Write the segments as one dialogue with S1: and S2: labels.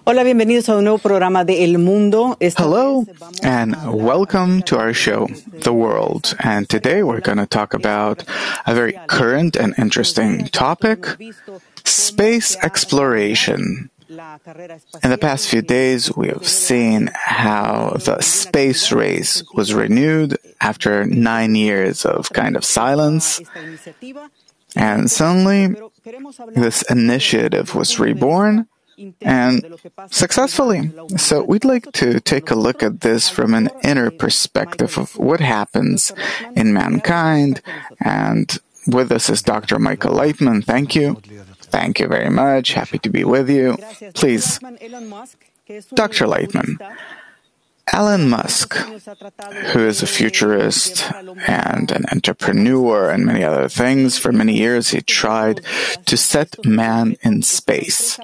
S1: Hola, bienvenidos a un nuevo programa de El Mundo.
S2: Hello, and welcome to our show, The World. And today we're going to talk about a very current and interesting topic, space exploration. In the past few days, we have seen how the space race was renewed after 9 years of kind of silence. And suddenly, this initiative was reborn, and successfully. So we'd like to take a look at this from an inner perspective of what happens in mankind. And with us is Dr. Michael Leitman. Thank you. Thank you very much. Happy to be with you. Please, Dr. Leitman. Elon Musk, who is a futurist and an entrepreneur and many other things, for many years he tried to set man in space.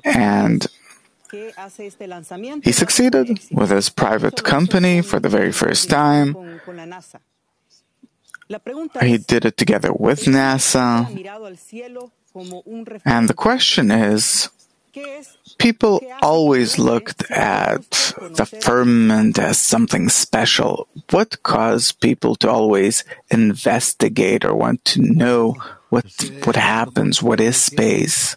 S2: And he succeeded with his private company for the very first time. He did it together with NASA. And the question is, people always looked at the firmament as something special. What caused people to always investigate or want to know what happens, what is space?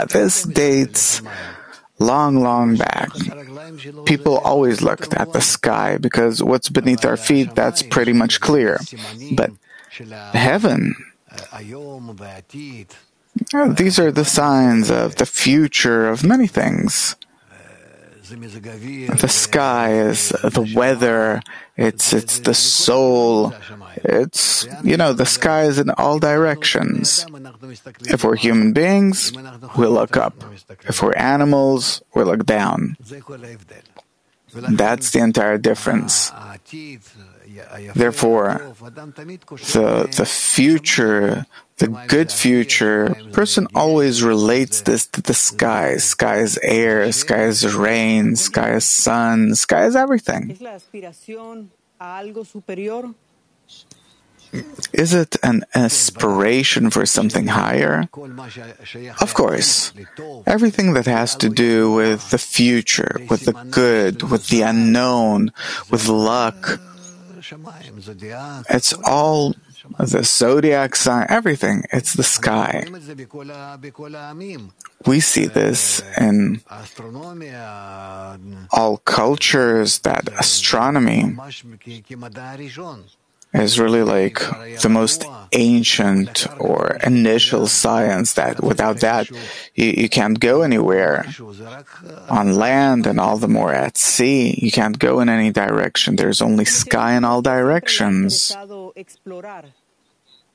S2: This dates long back. People always looked at the sky because what's beneath our feet, that's pretty much clear. But heaven, these are the signs of the future of many things. The sky is the weather, it's the soul, the sky is in all directions. If we're human beings, we look up. If we're animals, we look down. That's the entire difference. Therefore, the future, the good future, person always relates this to the sky. Sky is air, sky is rain, sky is sun, sky is everything. Is it an aspiration for something higher? Of course. Everything that has to do with the future, with the good, with the unknown, with luck, it's all the zodiac sign, everything. It's the sky. We see this in all cultures, that astronomy is really like the most ancient or initial science, that without that you can't go anywhere on land, and all the more at sea. You can't go in any direction. There's only sky in all directions.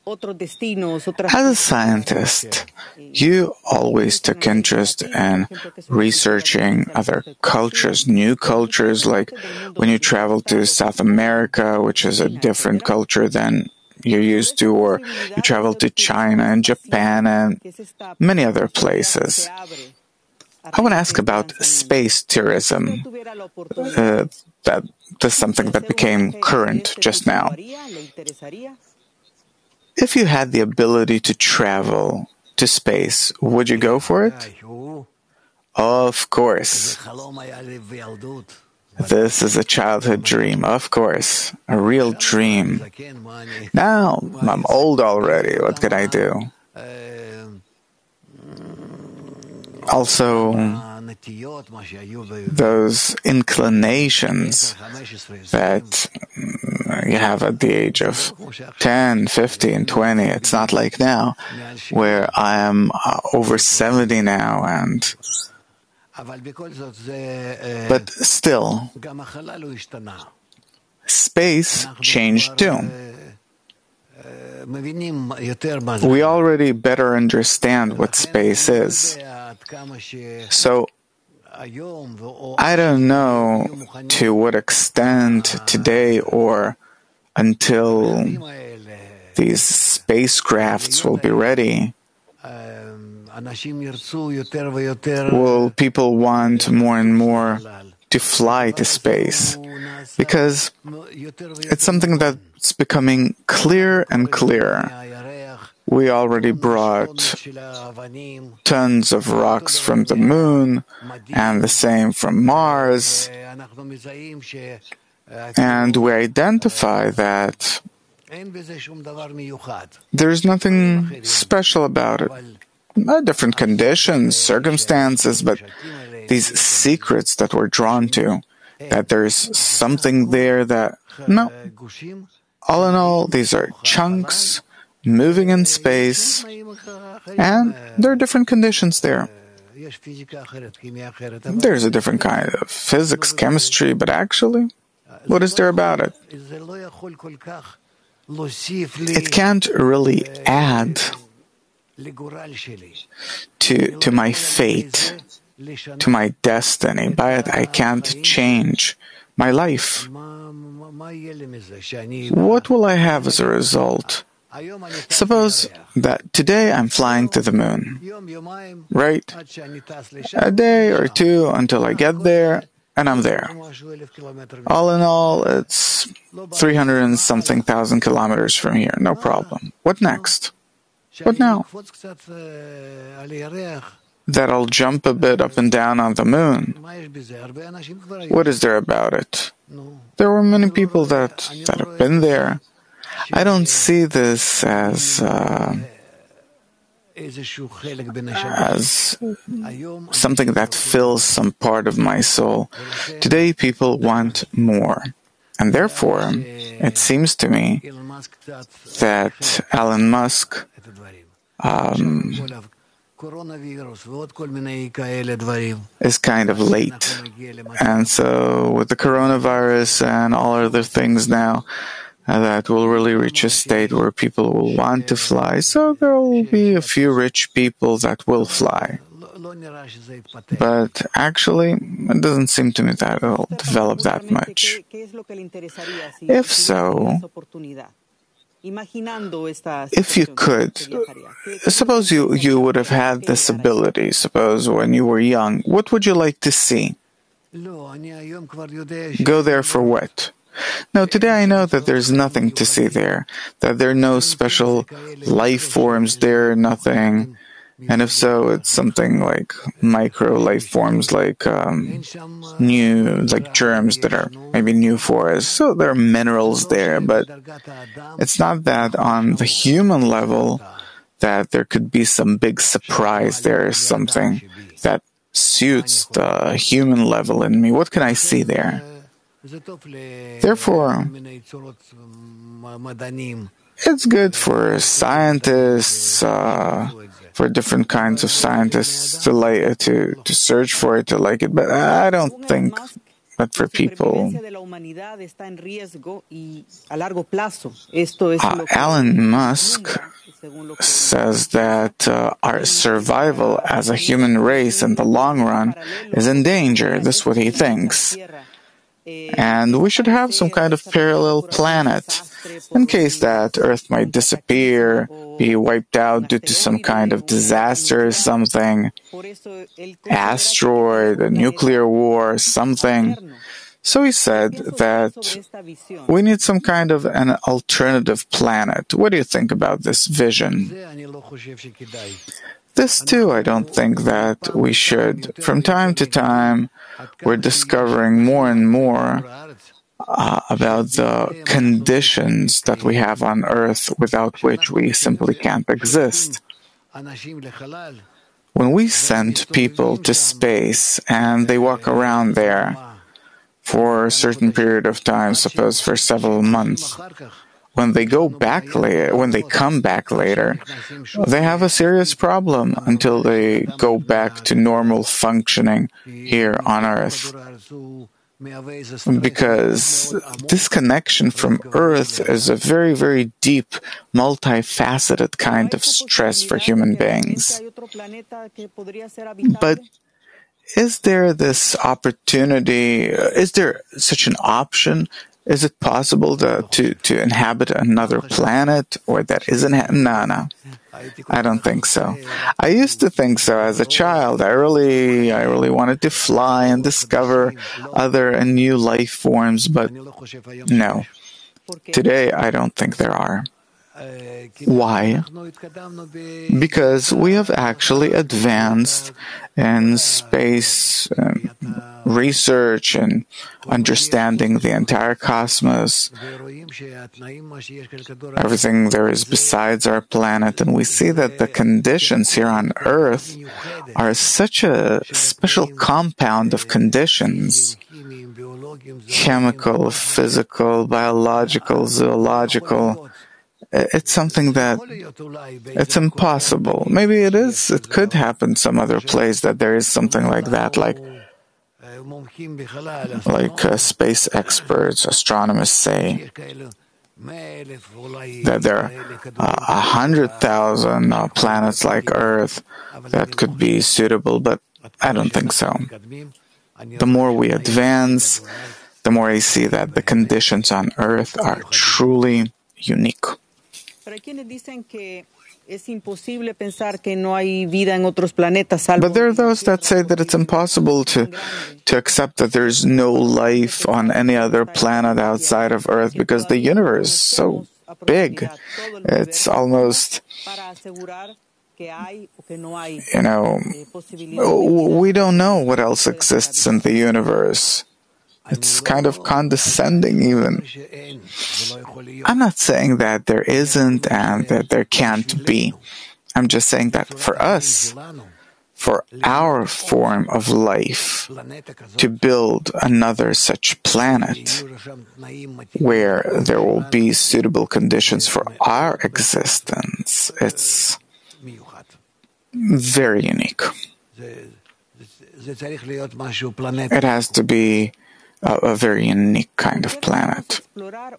S2: As a scientist, you always took interest in researching other cultures, new cultures, like when you travel to South America, which is a different culture than you're used to, or you travel to China and Japan and many other places. I want to ask about space tourism. That's something that became current just now. If you had the ability to travel to space, would you go for it? Of course. This is a childhood dream, of course, a real dream. Now, I'm old already, what can I do? Also, those inclinations that you have at the age of 10, 15, 20, it's not like now, where I am over 70 now, but still, space changed too. We already better understand what space is. So, I don't know to what extent today or until these spacecrafts will be ready, will people want more and more to fly to space? Because it's something that's becoming clearer and clearer. We already brought tons of rocks from the moon, and the same from Mars, and we identify that there's nothing special about it. Different conditions, circumstances, but these secrets that we're drawn to, that there's something there that, no. All in all, these are chunks moving in space, and there are different conditions there. There's a different kind of physics, chemistry, but actually, what is there about it? It can't really add to my fate, to my destiny. By it, I can't change my life. What will I have as a result? Suppose that today I'm flying to the moon, right? A day or two until I get there, and I'm there. All in all, it's 300 and something thousand kilometers from here. No problem. What next? What now? That I'll jump a bit up and down on the moon. What is there about it? There were many people that have been there. I don't see this as something that fills some part of my soul. Today, people want more. And therefore, it seems to me that Elon Musk is kind of late. And so with the coronavirus and all other things now, that will really reach a state where people will want to fly. So there will be a few rich people that will fly. But actually, it doesn't seem to me that it will develop that much. If so, if you could, suppose you would have had this ability, suppose when you were young, what would you like to see? Go there for what? Now, today I know that there's nothing to see there, that there are no special life forms there, nothing. And if so, it's something like micro life forms, like like germs that are maybe new for us. So there are minerals there, but it's not that on the human level that there could be some big surprise there, something that suits the human level in me. What can I see there? Therefore, it's good for scientists, for different kinds of scientists to search for it, to like it, but I don't think that for people. Elon Musk says that our survival as a human race in the long run is in danger. This is what he thinks. And we should have some kind of parallel planet in case that Earth might disappear, be wiped out due to some kind of disaster or something, asteroid, a nuclear war, something. So he said that we need some kind of an alternative planet. What do you think about this vision? This too, I don't think that we should. From time to time, we're discovering more and more about the conditions that we have on Earth without which we simply can't exist. When we send people to space and they walk around there for a certain period of time, suppose for several months, when they come back later, they have a serious problem until they go back to normal functioning here on Earth. Because this connection from Earth is a very, very deep, multifaceted kind of stress for human beings. But is there this opportunity, is there such an option? Is it possible to inhabit another planet, or that isn't? No, I don't think so. I used to think so as a child. I really wanted to fly and discover other and new life forms, but no. Today, I don't think there are. Why? Because we have actually advanced in space research and understanding the entire cosmos, everything there is besides our planet, and we see that the conditions here on Earth are such a special compound of conditions: chemical, physical, biological, zoological. It's something that it's impossible. Maybe it is. It could happen some other place that there is something like that, like space experts, astronomers say that there are 100,000 planets like Earth that could be suitable, but I don't think so. The more we advance, the more I see that the conditions on Earth are truly unique. But there are those that say that it's impossible to accept that there's no life on any other planet outside of Earth because the universe is so big. It's almost, we don't know what else exists in the universe. It's kind of condescending even. I'm not saying that there isn't and that there can't be. I'm just saying that for us, for our form of life, to build another such planet where there will be suitable conditions for our existence, it's very unique. It has to be a very unique kind of planet. Why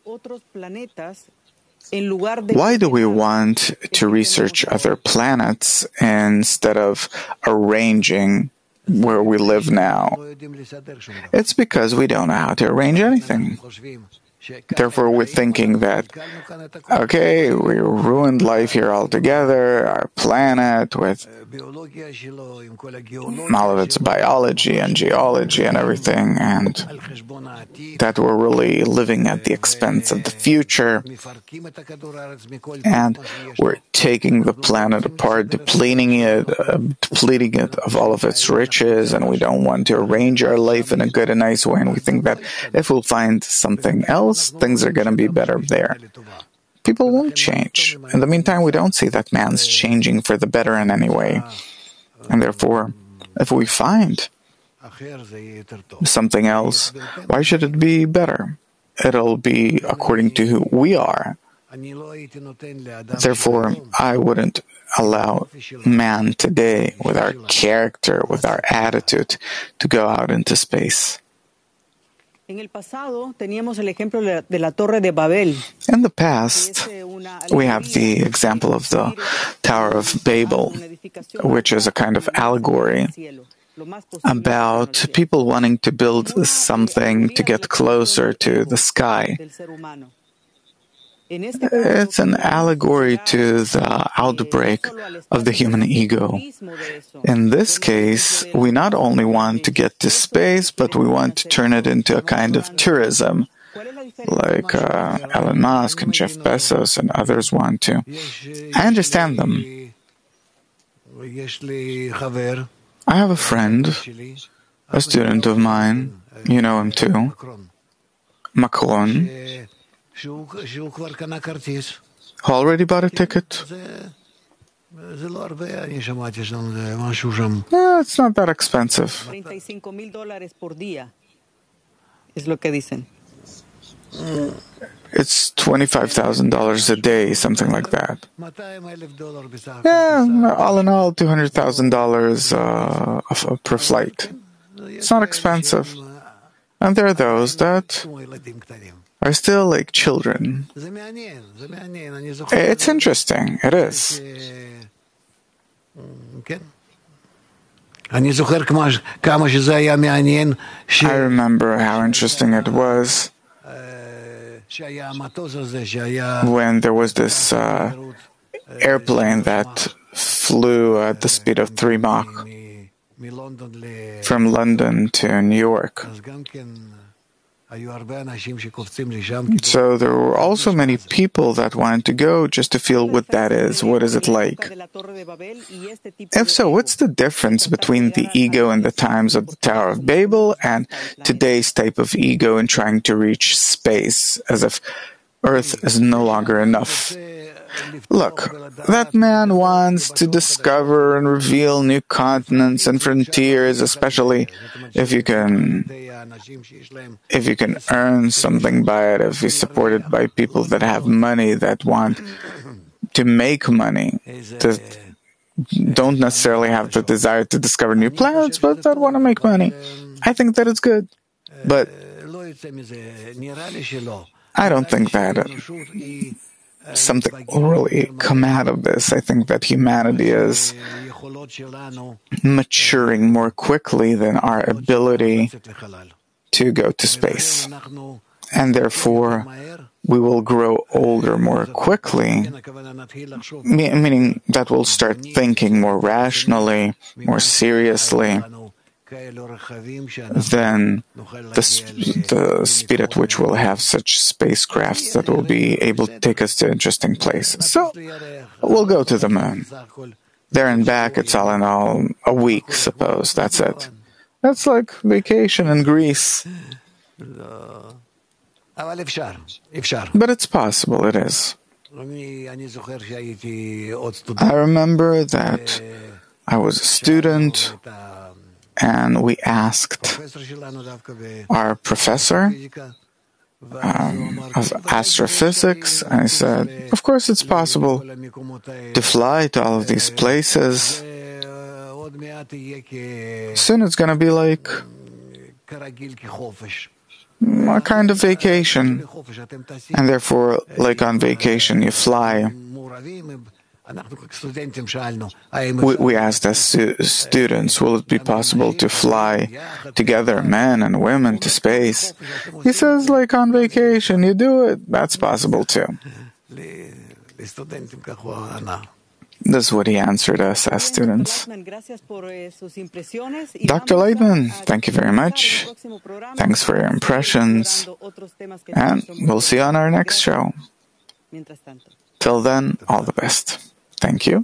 S2: do we want to research other planets instead of arranging where we live now? It's because we don't know how to arrange anything. Therefore, we're thinking that, okay, we ruined life here altogether, our planet with all of its biology and geology and everything, and that we're really living at the expense of the future, and we're taking the planet apart, depleting it of all of its riches, and we don't want to arrange our life in a good and nice way, and we think that if we'll find something else, things are going to be better there. People won't change. In the meantime, we don't see that man's changing for the better in any way. And therefore, if we find something else, why should it be better? It'll be according to who we are. Therefore, I wouldn't allow man today, with our character, with our attitude, to go out into space. In the past, we have the example of the Tower of Babel, which is a kind of allegory about people wanting to build something to get closer to the sky. It's an allegory to the outbreak of the human ego. In this case, we not only want to get to space, but we want to turn it into a kind of tourism, like Elon Musk and Jeff Bezos and others want to. I understand them. I have a friend, a student of mine, you know him too, Macron, who already bought a ticket. Yeah, it's not that expensive. It's $25,000 a day, something like that. Yeah, all in all, $200,000 per flight. It's not expensive. And there are those that are still like children. It's interesting. It is. I remember how interesting it was when there was this airplane that flew at the speed of 3 Mach from London to New York. So there were also many people that wanted to go just to feel what that is. What is it like? If so, what's the difference between the ego in the times of the Tower of Babel and today's type of ego in trying to reach space, as if Earth is no longer enough? Look, that man wants to discover and reveal new continents and frontiers, especially if you can earn something by it, if he's supported by people that have money, that want to make money, that don't necessarily have the desire to discover new planets, but that want to make money. I think that it's good. But I don't think that something will really come out of this. I think that humanity is maturing more quickly than our ability to go to space. And therefore, we will grow older more quickly, meaning that we'll start thinking more rationally, more seriously, than the speed at which we'll have such spacecrafts that will be able to take us to interesting places. So, we'll go to the moon. There and back, it's all in all a week, suppose. That's it. That's like vacation in Greece. But it's possible, it is. I remember that I was a student, and we asked our professor of astrophysics, and I said, of course it's possible to fly to all of these places. Soon it's going to be like a kind of vacation, and therefore, like on vacation, you fly. We asked as students, will it be possible to fly together, men and women, to space? He says, like on vacation, you do it. That's possible too. This is what he answered us as students. Dr. Leitman, thank you very much. Thanks for your impressions. And we'll see you on our next show. Till then, all the best. Thank you.